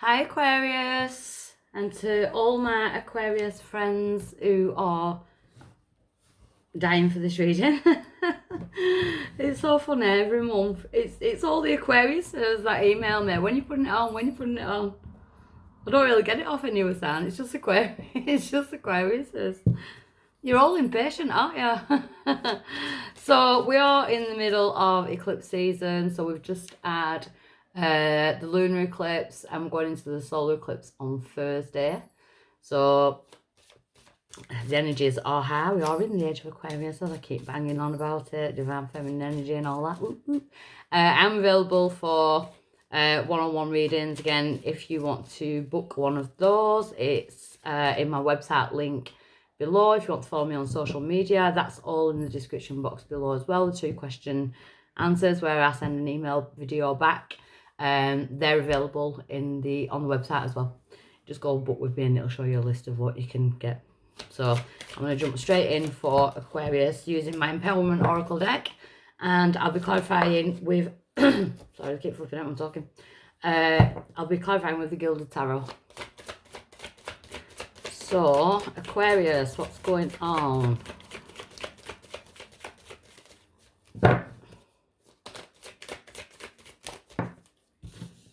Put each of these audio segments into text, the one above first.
Hi Aquarius, and to all my Aquarius friends who are dying for this reading. It's so funny every month. It's all the Aquariuses that email me, when you putting it on, when you putting it on. I don't really get it off any other sign. It's just Aquarius. It's just Aquariuses. You're all impatient, aren't you? So we are in the middle of eclipse season. So we've just had the lunar eclipse. I'm going into the solar eclipse on Thursday. So the energies are high. We are in the age of Aquarius, so I keep banging on about it. Divine feminine energy and all that. I'm available for one-on-one readings. Again, if you want to book one of those, it's in my website link below. If you want to follow me on social media, that's all in the description box below as well. The 2-question answers where I send an email video back. They're available on the website as well. Just go book with me and it'll show you a list of what you can get. So I'm going to jump straight in for Aquarius using my Empowerment Oracle deck, and I'll be clarifying with sorry, I keep flipping out when I'm talking. I'll be clarifying with the Gilded Tarot. So Aquarius, what's going on?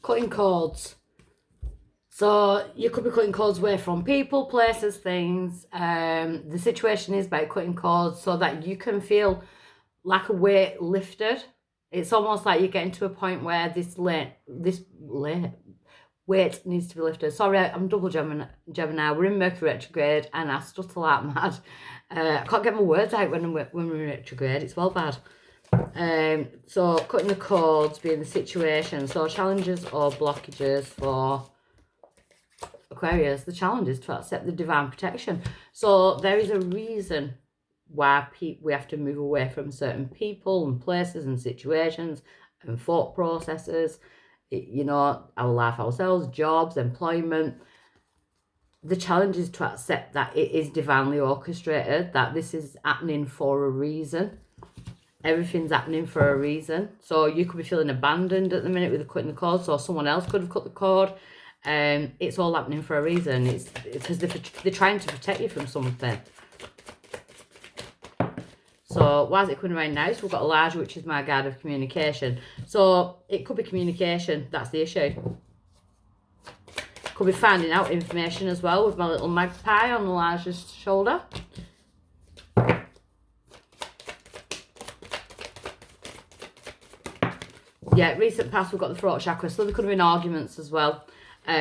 Cutting cords. So you could be cutting cords away from people, places, things. The situation is by cutting cords so that you can feel like a weight lifted. It's almost like you're getting to a point where this weight needs to be lifted. Sorry, I'm double Gemini. We're in Mercury retrograde and I stutter like mad. I can't get my words out when we're in retrograde. It's well bad. So cutting the cords being the situation. So challenges or blockages for Aquarius. The challenge is to accept the divine protection. So there is a reason why we have to move away from certain people and places and situations and thought processes, you know, our life, ourselves, jobs, employment. The challenge is to accept that it is divinely orchestrated, that this is happening for a reason. Everything's happening for a reason. So you could be feeling abandoned at the minute with cutting the cord, so someone else could have cut the cord. It's all happening for a reason. It's because they're trying to protect you from something. So why is it coming around now? So we've got Elijah, which is my guide of communication. So it could be communication. That's the issue. Could be finding out information as well with my little magpie on Elijah's shoulder. Yeah, recent past we've got the throat chakra. So there could have been arguments as well. We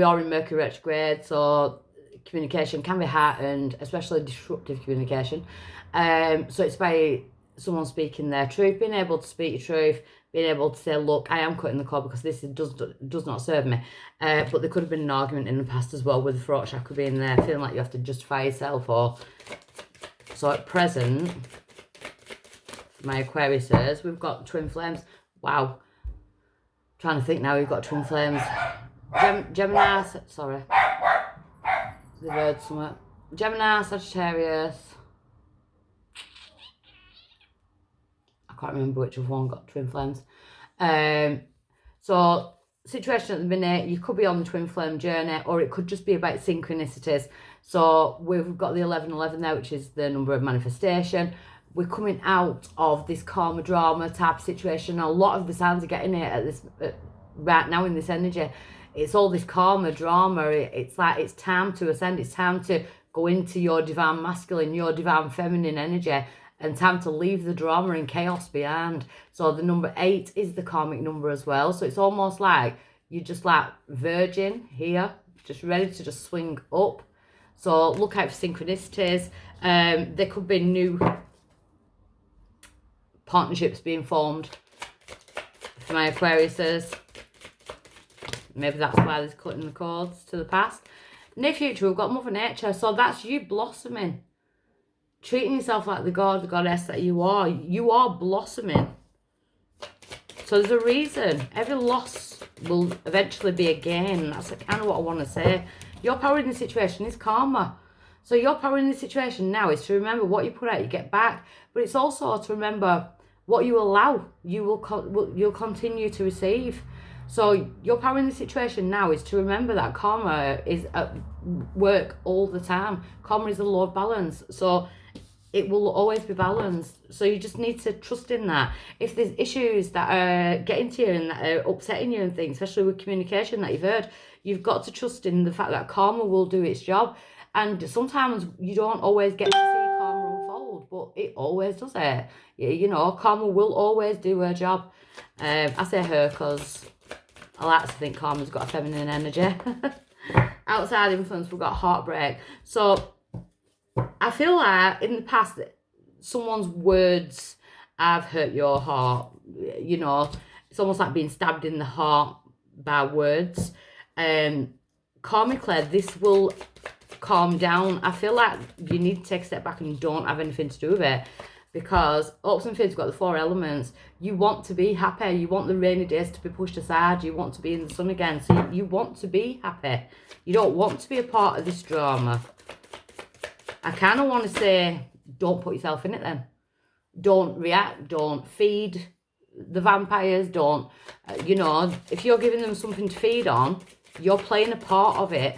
are in Mercury retrograde, so communication can be heightened, especially disruptive communication. So it's by someone speaking their truth, being able to speak your truth, being able to say, look, I am cutting the cord because this does not serve me. But there could have been an argument in the past as well with the throat chakra being there, feeling like you have to justify yourself. Or so at present, my Aquarius says, we've got twin flames. Wow. Trying to think now, we've got twin flames. Gemini, sorry. The word somewhere. Gemini, Sagittarius. I can't remember which of one got twin flames. So situation at the minute, you could be on the twin flame journey, or it could just be about synchronicities. So we've got the 1111 there, which is the number of manifestation. We're coming out of this karma drama type situation. A lot of the signs are getting it at this right now in this energy. It's all this karma drama. It's like it's time to ascend. It's time to go into your divine masculine, your divine feminine energy, and time to leave the drama and chaos behind. So the number 8 is the karmic number as well. So it's almost like you're just like virgin here, just ready to just swing up. So look out for synchronicities. There could be new partnerships being formed for my Aquariuses. Maybe that's why there's cutting the cords to the past. Near future, we've got Mother Nature. So that's you blossoming. Treating yourself like the god, the goddess that you are. You are blossoming. So there's a reason. Every loss will eventually be a gain. That's kind of what I want to say. Your power in the situation is karma. So your power in the situation now is to remember what you put out, you get back. But it's also to remember what you allow, you'll continue to receive. So your power in the situation now is to remember that karma is at work all the time. Karma is the law of balance. So it will always be balanced. So you just need to trust in that. If there's issues that are getting to you and that are upsetting you and things, especially with communication that you've heard, you've got to trust in the fact that karma will do its job. And sometimes you don't always get to see karma unfold, but it always does it. You know, karma will always do her job. I say her because I like to think karma's got a feminine energy. Outside influence, we've got heartbreak. So I feel like in the past, someone's words have hurt your heart. You know, it's almost like being stabbed in the heart by words. Karmically, this will calm down. I feel like you need to take a step back and don't have anything to do with it, because hopes and fears have got the 4 elements. You want to be happy. You want the rainy days to be pushed aside. You want to be in the sun again. So you want to be happy. You don't want to be a part of this drama. I kind of want to say, don't put yourself in it then. Don't react. Don't feed the vampires. Don't, you know, if you're giving them something to feed on, you're playing a part of it.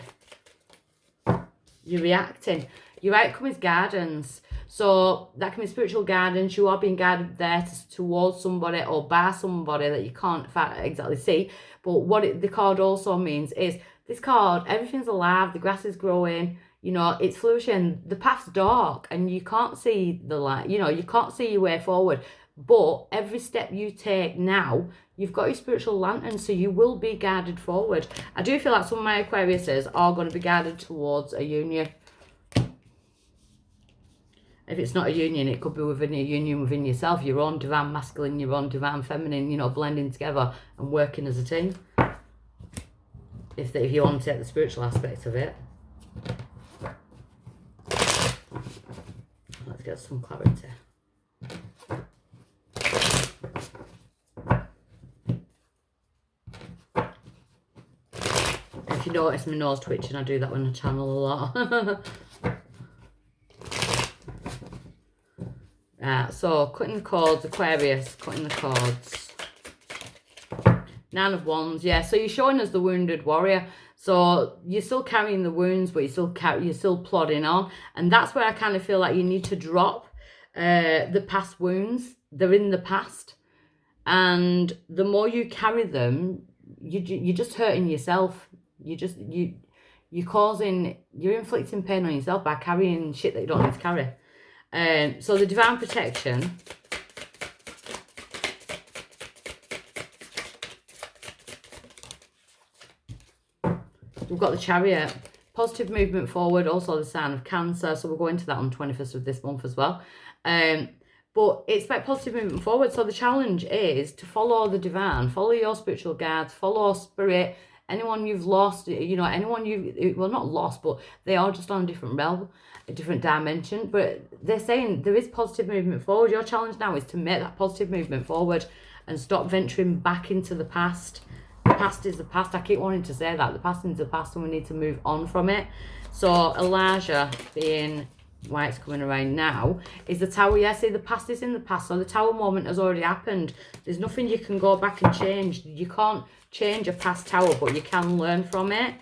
You're reacting. Your outcome is guidance. So that can be spiritual guidance. You are being guided there towards somebody or by somebody that you can't exactly see. But what the card also means is, this card, everything's alive. The grass is growing. You know, it's flourishing. The path's dark and you can't see the light. You know, you can't see your way forward. But every step you take now, you've got your spiritual lantern, so you will be guided forward. I do feel like some of my Aquariuses are going to be guided towards a union. If it's not a union, it could be within a union within yourself, your own divine masculine, your own divine feminine, you know, blending together and working as a team. If you want to take the spiritual aspect of it. Let's get some clarity. If you notice my nose twitching, I do that when I channel a lot. So cutting the cords, Aquarius, cutting the cords. 9 of Wands, yeah. So you're showing us the wounded warrior. So you're still carrying the wounds, but you're still plodding on, and that's where I kind of feel like you need to drop the past wounds. They're in the past, and the more you carry them, you're just hurting yourself. You're inflicting pain on yourself by carrying shit that you don't need to carry. So the divine protection. We've got the Chariot, positive movement forward, also the sign of Cancer. So we'll go into that on the 21st of this month as well. But expect positive movement forward. So the challenge is to follow the divine, follow your spiritual guides, follow spirit. Anyone you've lost, you know, well, not lost, but they are just on a different realm, a different dimension. But they're saying there is positive movement forward. Your challenge now is to make that positive movement forward and stop venturing back into the past. The past is the past. I keep wanting to say that. The past is the past and we need to move on from it. So Elijah, being why it's coming around now, is the Tower. Yeah, see, the past is in the past. So the Tower moment has already happened. There's nothing you can go back and change. You can't change a past Tower, but you can learn from it.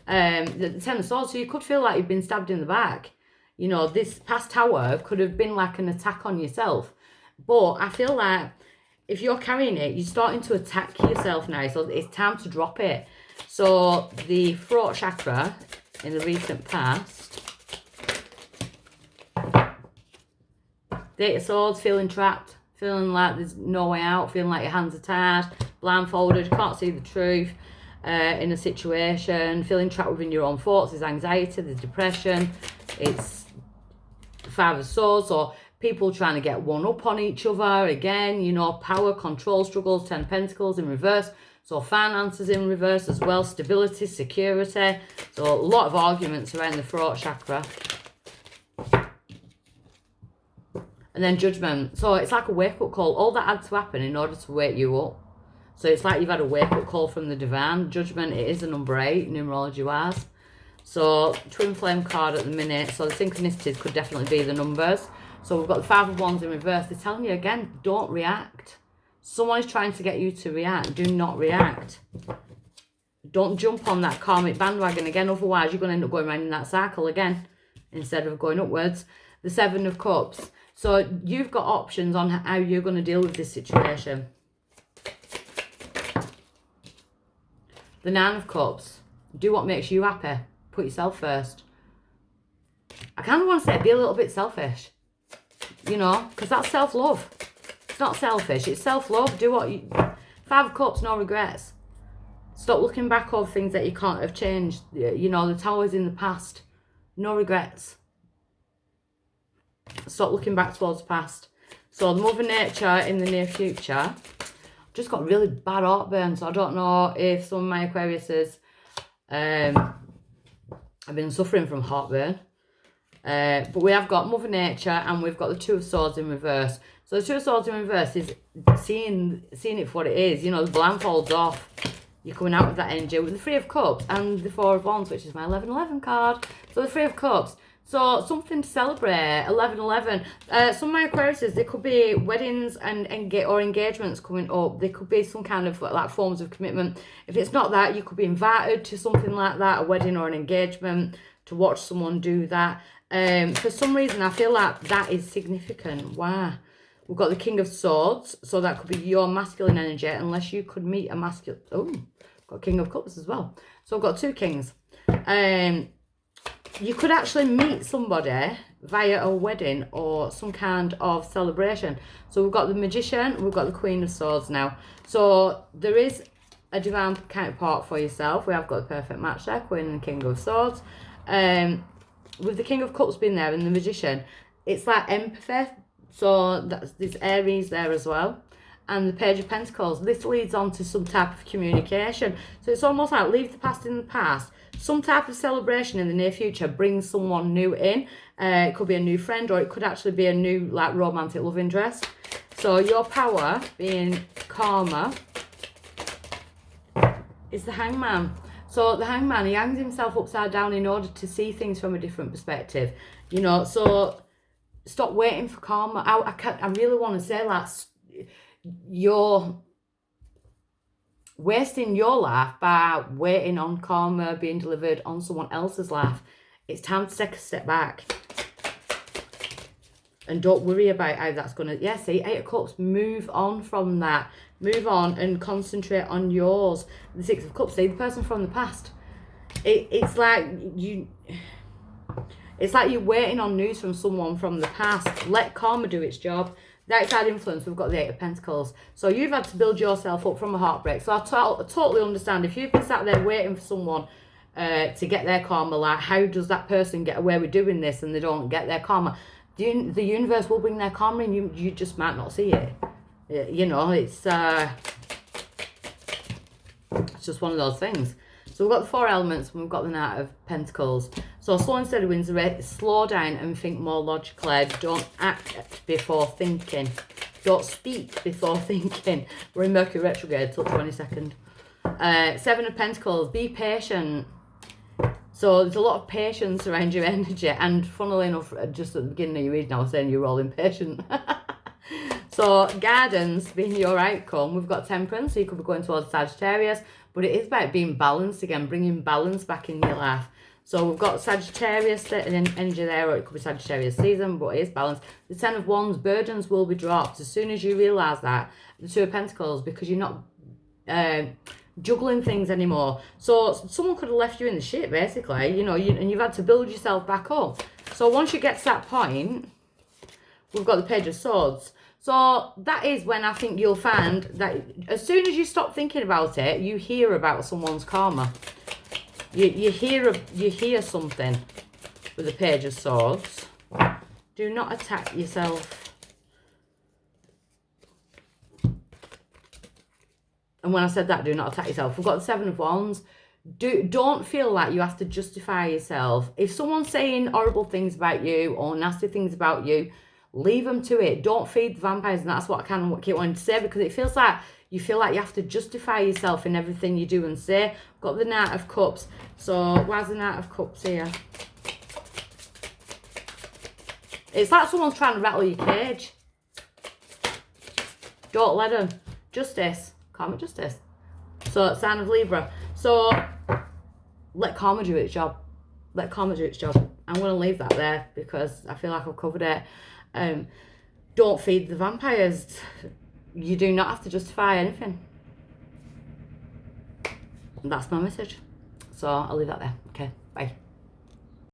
The 10 of Swords, so you could feel like you've been stabbed in the back. You know, this past Tower could have been like an attack on yourself. But I feel like if you're carrying it, you're starting to attack yourself now. So it's time to drop it. So the throat chakra in the recent past. 8 of Swords, feeling trapped. Feeling like there's no way out. Feeling like your hands are tied. Blindfolded. Can't see the truth in a situation. Feeling trapped within your own thoughts. There's anxiety. There's depression. It's 5 of Swords. Or people trying to get one up on each other. Again, you know, power, control struggles. 10 of Pentacles in reverse. So finances in reverse as well. Stability, security. So a lot of arguments around the throat chakra. And then Judgment. So it's like a wake-up call. All that had to happen in order to wake you up. So it's like you've had a wake-up call from the divine. Judgment, it is a number 8, numerology-wise. So Twin Flame card at the minute. So the synchronicities could definitely be the numbers. So we've got the 5 of Wands in reverse. They're telling you again, don't react. Someone is trying to get you to react. Do not react. Don't jump on that karmic bandwagon again. Otherwise, you're going to end up going around in that cycle again instead of going upwards. The Seven of Cups. So you've got options on how you're going to deal with this situation. The Nine of Cups. Do what makes you happy. Put yourself first. I kind of want to say be a little bit selfish. You know, because that's self-love. It's not selfish. It's self-love. Do what you... Five of Cups, no regrets. Stop looking back over things that you can't have changed. You know, the Tower's in the past. No regrets. Stop looking back towards the past. So the Mother Nature in the near future. Just got really bad heartburn. So I don't know if some of my Aquariuses have been suffering from heartburn. But we have got Mother Nature and we've got the Two of Swords in reverse. So the Two of Swords in reverse is seeing it for what it is. You know, the blindfold's off. You're coming out with that energy with the Three of Cups and the Four of Wands, which is my 11-11 card. So the Three of Cups. So something to celebrate, 11-11. Some of my Aquariuses, there could be weddings and engagements coming up. There could be some kind of like forms of commitment. If it's not that, you could be invited to something like that, a wedding or an engagement, to watch someone do that. For some reason, I feel like that is significant. Wow. We've got the King of Swords. So that could be your masculine energy, unless you could meet a masculine... Oh, got King of Cups as well. So I've got two kings. You could actually meet somebody via a wedding or some kind of celebration. So we've got the Magician, we've got the Queen of Swords now. So there is a divine counterpart for yourself. We have got the perfect match there, Queen and King of Swords. With the King of Cups being there and the Magician, it's like empathy. So that's this Aries there as well. And the Page of Pentacles. This leads on to some type of communication. So it's almost like leave the past in the past. Some type of celebration in the near future brings someone new in. It could be a new friend, or it could actually be a new like romantic love interest. So your power, being karma, is the Hangman. So the Hangman, he hangs himself upside down in order to see things from a different perspective. You know, so stop waiting for karma. I really want to say like you're wasting your life by waiting on karma being delivered on someone else's life. It's time to take a step back. And don't worry about how that's going to... Yeah, see, Eight of Cups, move on from that. Move on and concentrate on yours. The Six of Cups, see, the person from the past. It's like you... It's like you're waiting on news from someone from the past. Let karma do its job. The outside influence, we've got the Eight of Pentacles. So you've had to build yourself up from a heartbreak. So I totally understand. If you've been sat there waiting for someone to get their karma, like how does that person get away with doing this and they don't get their karma? The universe will bring their karma and you just might not see it. You know, it's just one of those things. So we've got the Four Elements and we've got the Knight of Pentacles. So slow and steady wins the race. Slow down and think more logically. Don't act before thinking. Don't speak before thinking. We're in Mercury retrograde till 22nd. Seven of Pentacles. Be patient. So there's a lot of patience around your energy. And funnily enough, just at the beginning of your reading, I was saying you're all impatient. So guidance being your outcome. We've got Temperance. So you could be going towards Sagittarius. But it is about being balanced again. Bringing balance back in your life. So we've got Sagittarius energy there, or it could be Sagittarius season, but it is balanced. The Ten of Wands, burdens will be dropped as soon as you realise that. The Two of Pentacles, because you're not juggling things anymore. So someone could have left you in the shit, basically, you know, and you've had to build yourself back up. So once you get to that point, we've got the Page of Swords. So that is when I think you'll find that as soon as you stop thinking about it, you hear about someone's karma. You hear something with the Page of Swords. Do not attack yourself. And when I said that, do not attack yourself. We've got the Seven of Wands. Don't feel like you have to justify yourself. If someone's saying horrible things about you or nasty things about you, leave them to it. Don't feed the vampires. And that's what I kind of keep wanting to say, because it feels like you feel like you have to justify yourself in everything you do and say. Got the Knight of Cups. So why's the Knight of Cups here? It's like someone's trying to rattle your cage. Don't let them. justice. Karma, justice. So, sign of Libra. So, let karma do its job. Let karma do its job. I'm going to leave that there because I feel like I've covered it. Don't feed the vampires. You do not have to justify anything. That's my message. So I'll leave that there. Okay, bye.